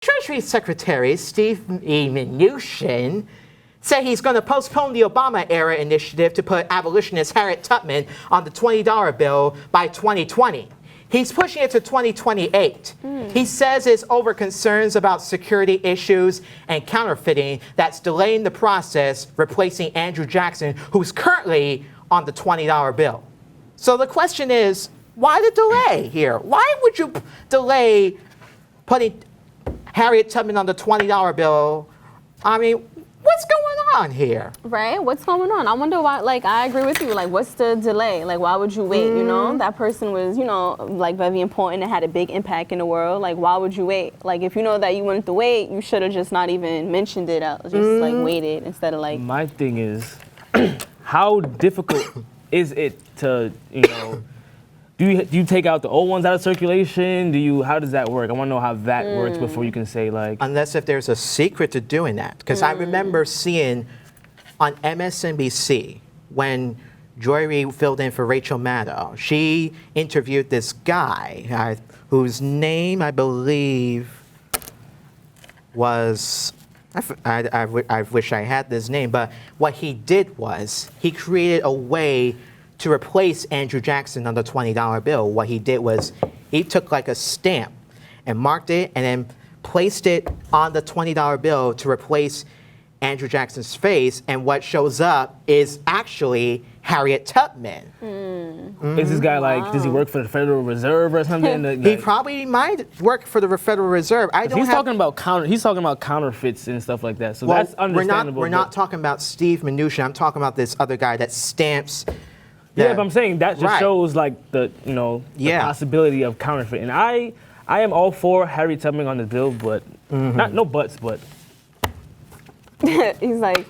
Treasury Secretary Steve Mnuchin said he's going to postpone the Obama-era initiative to put abolitionist Harriet Tubman on the $20 bill by 2020. He's pushing it to 2028. He says it's over concerns about security issues and counterfeiting that's delaying the process, replacing Andrew Jackson, who's currently on the $20 bill. So the question is, why the delay here? Why would you delay putting Harriet Tubman on the $20 bill? I mean, what's going on here? Right? What's going on? I wonder why, like, I agree with you. Like, what's the delay? Like, why would you wait, you know? That person was, you know, like, very important and had a big impact in the world. Like, why would you wait? Like, if you know that you wanted to wait, you should have just not even mentioned it. Just, like, waited instead of, like... My thing is, how difficult is it to, you know... Do you take out the old ones out of circulation? How does that work? I want to know how that works before you can say, like... Unless if there's a secret to doing that. Because I remember seeing on MSNBC when Joy Reid filled in for Rachel Maddow, she interviewed this guy whose name I believe was... I wish I had this name, but what he did was he created a way to replace Andrew Jackson on the $20 bill. What he did was he took like a stamp and marked it and then placed it on the $20 bill to replace Andrew Jackson's face, and what shows up is actually Harriet Tubman. Is this guy like, does he work for the Federal Reserve or something? He probably might work for the Federal Reserve. He's talking about counterfeits and stuff like that. So well, that's understandable. We're not talking about Steve Mnuchin. I'm talking about this other guy that stamps. Yeah, but I'm saying that just shows like the possibility of counterfeit. And I am all for Harriet Tubman on the bill, but no buts, but He's like,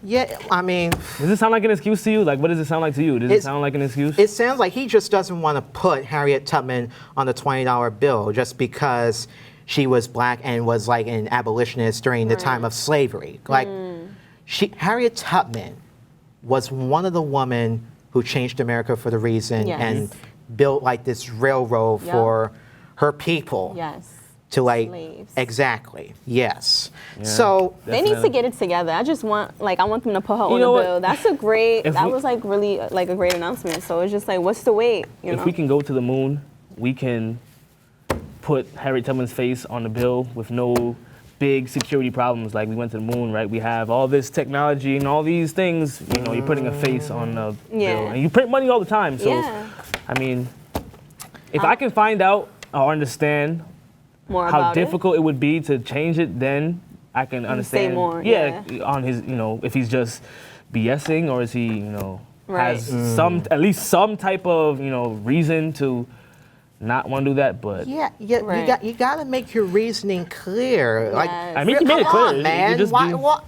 yeah, I mean, does it sound like an excuse to you? Like, what does it sound like to you? Does it sound like an excuse? It sounds like he just doesn't want to put Harriet Tubman on the $20 bill just because she was black and was like an abolitionist during the time of slavery. Like, Harriet Tubman was one of the women who changed America for the reason and built like this railroad for her people. To like slaves. Exactly. Yes. Yeah, so they need to get it together. I want them to put her on the bill. That's a great. That was like really like a great announcement. So it's just like, what's the wait? If we can go to the moon, we can put Harriet Tubman's face on the bill with no big security problems. Like, we went to the moon, right? We have all this technology and all these things. You know, you're putting a face on the bill, and you print money all the time. So, I mean, if I can find out or understand more how about difficult it would be to change it, then I can understand. Say more, on his, if he's just BSing or is he, has at least some type of, reason to not want to do that. But you got to make your reasoning clear. Like, I mean, you made it clear, on, man.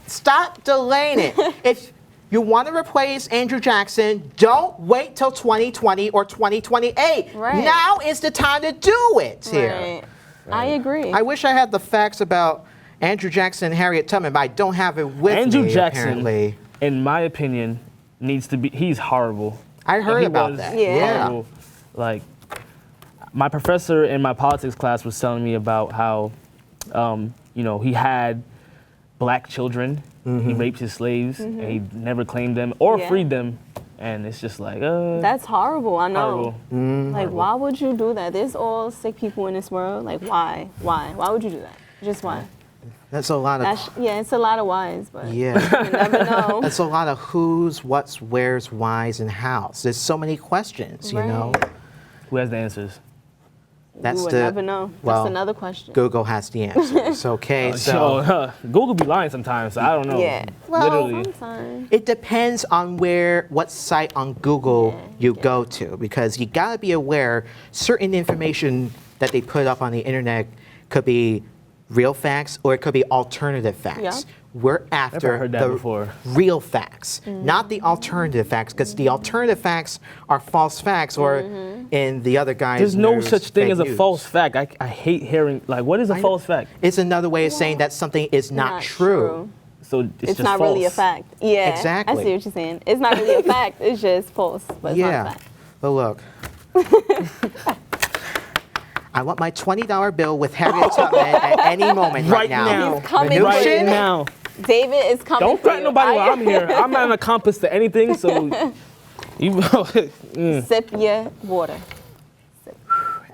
Stop delaying it. If you want to replace Andrew Jackson, don't wait till 2020 or 2028. Now is the time to do it here. I agree. I wish I had the facts about Andrew Jackson and Harriet Tubman, but I don't have it with Andrew me, Jackson, apparently. In my opinion, needs to be, he's horrible. I heard about that. Horrible. Like, my professor in my politics class was telling me about how, he had black children, he raped his slaves, and he never claimed them or freed them. And it's just like, that's horrible. I know. Horrible. Like, why would you do that? There's all sick people in this world. Like, why? Why would you do that? Just why? That's a lot of. It's a lot of whys, but you never know. That's a lot of who's, what's, where's, why's, and how's. There's so many questions, you know. Who has the answers? That's you would never know. That's another question. Google has the answers. Okay, Google be lying sometimes. So I don't know. Yeah. Well, sometimes. It depends on what site on Google you go to, because you gotta be aware certain information that they put up on the internet could be real facts or it could be alternative facts. We're after the real facts, not the alternative facts, because the alternative facts are false facts, or in the other guys' There's no such thing as a false fact. I hate hearing, like, what is a false fact? It's another way of saying that something is not true. So it's just not false. Really a fact. Yeah, exactly. I see what you're saying. It's not really a fact. It's just false, but it's not a fact. But look, I want my $20 bill with Harriet Tubman at any moment right now. He's coming Mnuchin? for you. Right now. David is coming Don't for threaten you. nobody while I'm here. I'm not an accomplice to anything, so you Sip your water.